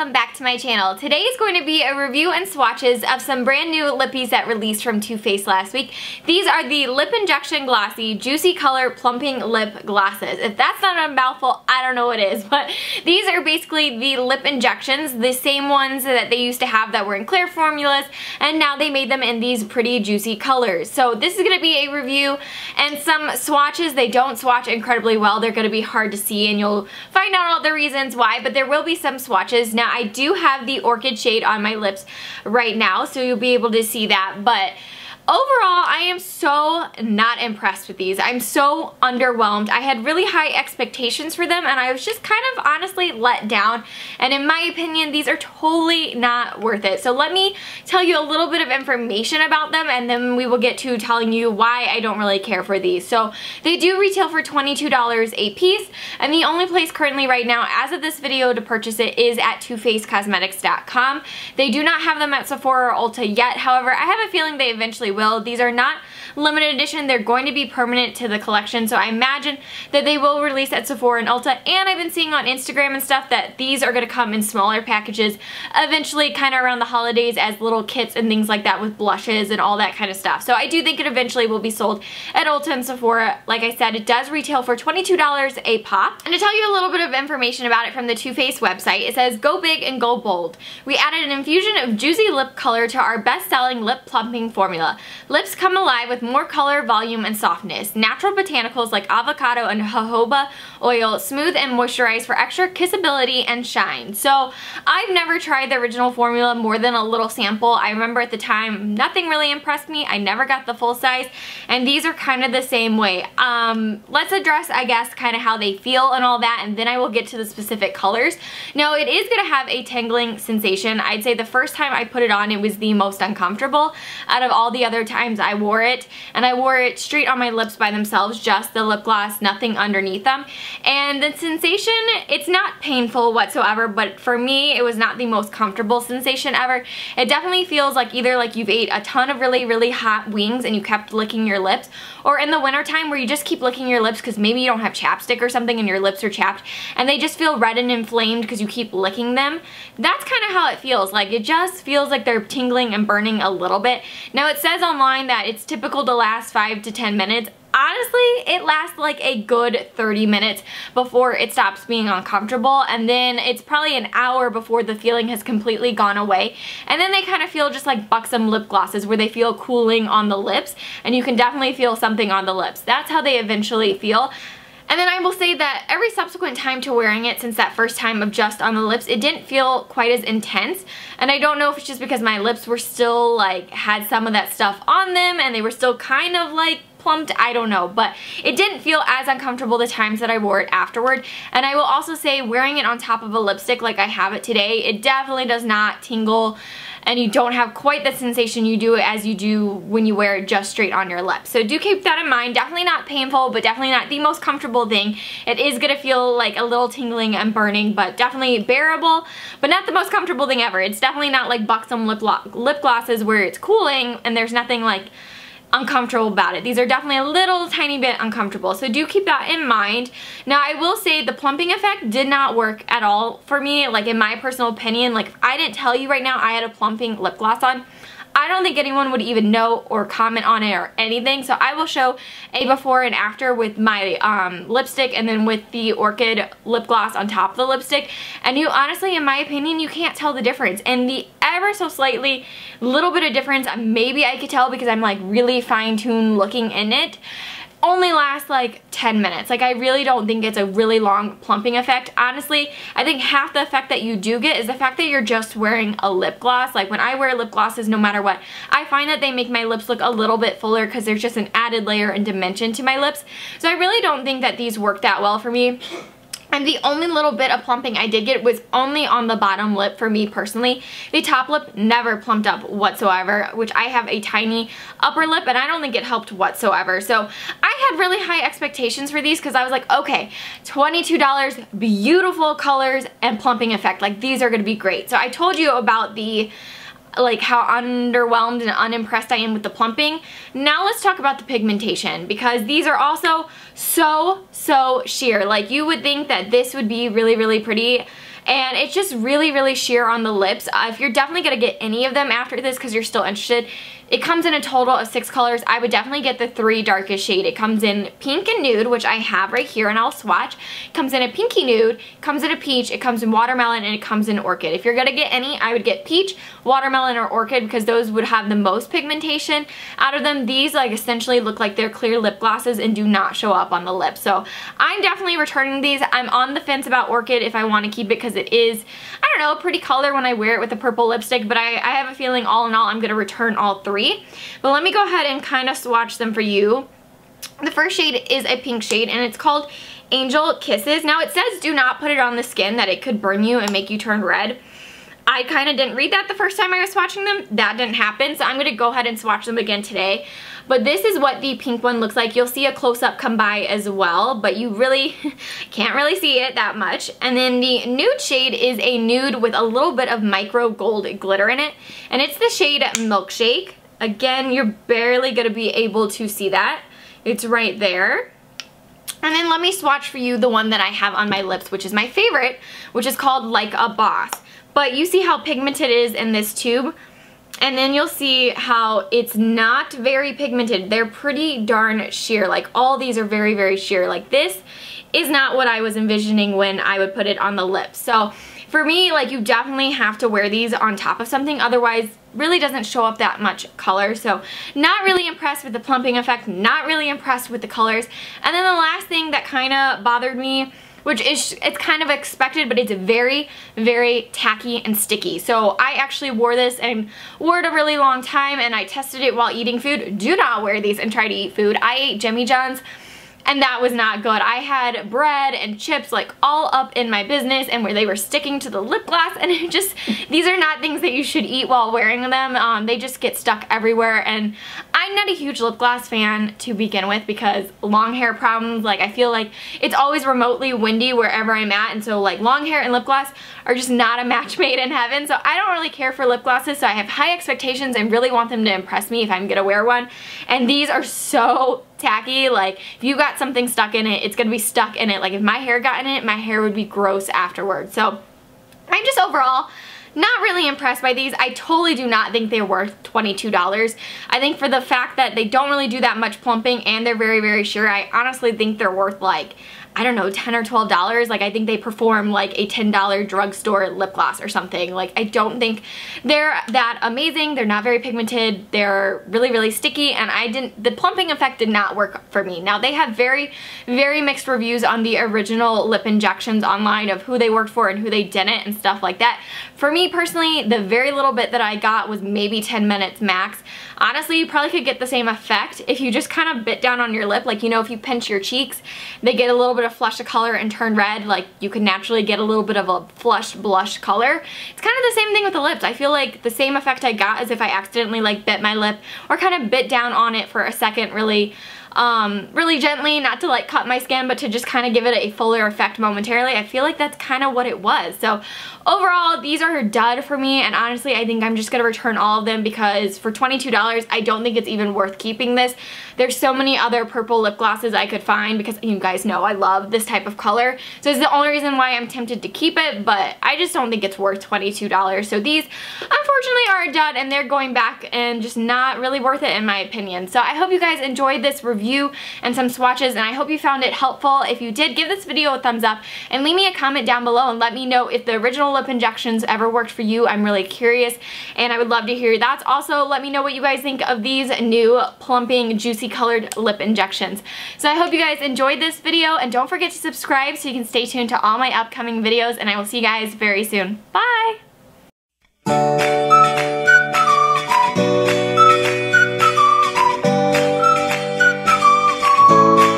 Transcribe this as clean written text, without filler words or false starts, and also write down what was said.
welcome back to my channel. Today is going to be a review and swatches of some brand new lippies that released from Too Faced last week. These are the Lip Injection Glossy Juicy Color Plumping Lip Glosses. If that's not a mouthful, I don't know what is, but these are basically the lip injections, the same ones that they used to have that were in clear formulas, and now they made them in these pretty juicy colors. So this is going to be a review and some swatches. They don't swatch incredibly well. They're going to be hard to see, and you'll find out all the reasons why, but there will be some swatches. Now I do have the orchid shade on my lips right now, so you'll be able to see that, but overall, I am so not impressed with these. I'm so underwhelmed. I had really high expectations for them, and I was just kind of honestly let down. And in my opinion, these are totally not worth it. So let me tell you a little bit of information about them, and then we will get to telling you why I don't really care for these. So they do retail for $22 a piece, and the only place currently right now, as of this video, to purchase it is at TooFacedCosmetics.com. They do not have them at Sephora or Ulta yet. However, I have a feeling they eventually will. These are not limited edition. They're going to be permanent to the collection, so I imagine that they will release at Sephora and Ulta, and I've been seeing on Instagram and stuff that these are going to come in smaller packages eventually, kind of around the holidays, as little kits and things like that with blushes and all that kind of stuff. So I do think it eventually will be sold at Ulta and Sephora. Like I said, it does retail for $22 a pop. And to tell you a little bit of information about it from the Too Faced website, it says, "Go big and go bold. We added an infusion of juicy lip color to our best-selling lip plumping formula. Lips come alive with more color, volume, and softness. Natural botanicals like avocado and jojoba oil smooth and moisturize for extra kissability and shine." So I've never tried the original formula more than a little sample. I remember at the time nothing really impressed me. I never got the full size, and these are kind of the same way. Let's address, I guess, kind of how they feel and all that, and then I will get to the specific colors. Now, it is going to have a tingling sensation. I'd say the first time I put it on, it was the most uncomfortable out of all the other times I wore it, and I wore it straight on my lips by themselves, just the lip gloss, nothing underneath them. And the sensation, it's not painful whatsoever, but for me, it was not the most comfortable sensation ever. It definitely feels like either like you've ate a ton of really hot wings and you kept licking your lips, or in the wintertime where you just keep licking your lips because maybe you don't have chapstick or something and your lips are chapped and they just feel red and inflamed because you keep licking them. That's kind of how it feels. Like, it just feels like they're tingling and burning a little bit. Now, it says online that it's typical to last 5 to 10 minutes. Honestly, it lasts like a good 30 minutes before it stops being uncomfortable, and then it's probably an hour before the feeling has completely gone away, and then they kind of feel just like buxom lip glosses where they feel cooling on the lips, and you can definitely feel something on the lips. That's how they eventually feel. And then I will say that every subsequent time to wearing it, since that first time of just on the lips, it didn't feel quite as intense. And I don't know if it's just because my lips were still like, had some of that stuff on them and they were still kind of like plumped, I don't know, but it didn't feel as uncomfortable the times that I wore it afterward. And I will also say, wearing it on top of a lipstick like I have it today, it definitely does not tingle, and you don't have quite the sensation you do as you do when you wear it just straight on your lips. So do keep that in mind. Definitely not painful, but definitely not the most comfortable thing. It is gonna feel like a little tingling and burning, but definitely bearable, but not the most comfortable thing ever. It's definitely not like buxom lip glosses where it's cooling and there's nothing like uncomfortable about it. These are definitely a little tiny bit uncomfortable, so do keep that in mind. Now, I will say the plumping effect did not work at all for me, like in my personal opinion. Like, if I didn't tell you right now I had a plumping lip gloss on, I don't think anyone would even know or comment on it or anything. So I will show a before and after with my lipstick, and then with the Orchid lip gloss on top of the lipstick, and you honestly, in my opinion, you can't tell the difference. And the ever so slightly little bit of difference maybe I could tell because I'm like really fine-tuned looking in it, only lasts like 10 minutes. Like, I really don't think it's a really long plumping effect. Honestly, I think half the effect that you do get is the fact that you're just wearing a lip gloss. Like, when I wear lip glosses, no matter what, I find that they make my lips look a little bit fuller because there's just an added layer and dimension to my lips. So I really don't think that these work that well for me. And the only little bit of plumping I did get was only on the bottom lip for me personally. The top lip never plumped up whatsoever, which I have a tiny upper lip and I don't think it helped whatsoever. So I had really high expectations for these because I was like, okay, $22, beautiful colors and plumping effect. Like, these are going to be great. So I told you about the like how underwhelmed and unimpressed I am with the plumping. Now let's talk about the pigmentation, because these are also so sheer. Like, you would think that this would be really pretty, and it's just really, really sheer on the lips. If you're definitely going to get any of them after this because you're still interested, it comes in a total of 6 colors. I would definitely get the 3 darkest shade. It comes in pink and nude, which I have right here and I'll swatch. It comes in a pinky nude, comes in a peach, it comes in watermelon, and it comes in orchid. If you're gonna get any, I would get peach, watermelon, or orchid because those would have the most pigmentation out of them. These like essentially look like they're clear lip glosses and do not show up on the lips. So I'm definitely returning these. I'm on the fence about orchid if I want to keep it because it is, I don't know, a pretty color when I wear it with a purple lipstick, but I have a feeling all in all I'm gonna return all 3. But let me go ahead and kind of swatch them for you. The first shade is a pink shade and it's called Angel Kisses. Now it says do not put it on the skin, that it could burn you and make you turn red. I kind of didn't read that the first time I was swatching them. That didn't happen, so I'm going to go ahead and swatch them again today. But this is what the pink one looks like. You'll see a close-up come by as well, but you really can't really see it that much. And then the nude shade is a nude with a little bit of micro gold glitter in it, and it's the shade Milkshake. Again, you're barely going to be able to see that. It's right there. And then let me swatch for you the one that I have on my lips, which is my favorite, which is called Like a Boss. But you see how pigmented it is in this tube? And then you'll see how it's not very pigmented. They're pretty darn sheer. Like all these are very, very sheer. Like this is not what I was envisioning when I would put it on the lips. So for me, like you definitely have to wear these on top of something, otherwise really doesn't show up that much color. So not really impressed with the plumping effect, not really impressed with the colors. And then the last thing that kind of bothered me, which is, it's kind of expected, but it's very, very tacky and sticky. So I actually wore this and wore it a really long time, and I tested it while eating food. Do not wear these and try to eat food. I ate Jimmy John's, and that was not good. I had bread and chips like all up in my business and where they were sticking to the lip gloss, and it just, these are not things that you should eat while wearing them. They just get stuck everywhere, and I'm not a huge lip gloss fan to begin with because long hair problems, like I feel like it's always remotely windy wherever I'm at, and so like long hair and lip gloss are just not a match made in heaven. So I don't really care for lip glosses, so I have high expectations and really want them to impress me if I'm gonna wear one. And these are so tacky. Like if you got something stuck in it, it's gonna be stuck in it. Like if my hair got in it, my hair would be gross afterwards. So I'm just overall not really impressed by these. I totally do not think they're worth $22. I think for the fact that they don't really do that much plumping and they're very, very sheer, I honestly think they're worth like, I don't know, $10 or $12. Like I think they perform like a $10 drugstore lip gloss or something. Like I don't think they're that amazing. They're not very pigmented. They're really, really sticky, and the plumping effect did not work for me. Now they have very, very mixed reviews on the original lip injections online of who they worked for and who they didn't and stuff like that. For me personally, the very little bit that I got was maybe 10 minutes max. Honestly, you probably could get the same effect if you just kind of bit down on your lip. Like, you know, if you pinch your cheeks, they get a little bit of flush of color and turn red. Like, you can naturally get a little bit of a flush blush color. It's kind of the same thing with the lips. I feel like the same effect I got as if I accidentally like bit my lip or kind of bit down on it for a second really gently, not to like cut my skin, but to just kind of give it a fuller effect momentarily. I feel like that's kind of what it was. So overall, these are a dud for me, and honestly, I think I'm just gonna return all of them because for $22, I don't think it's even worth keeping this. There's so many other purple lip glosses I could find because you guys know I love this type of color. So it's the only reason why I'm tempted to keep it, but I just don't think it's worth $22. So these, unfortunately, are a dud, and they're going back and just not really worth it in my opinion. So I hope you guys enjoyed this review and some swatches, and I hope you found it helpful. If you did, give this video a thumbs up and leave me a comment down below and let me know if the original lip injections ever worked for you. I'm really curious, and I would love to hear your thoughts. Also, let me know what you guys think of these new plumping, juicy colored lip injections. So I hope you guys enjoyed this video, and don't forget to subscribe so you can stay tuned to all my upcoming videos, and I will see you guys very soon. Bye!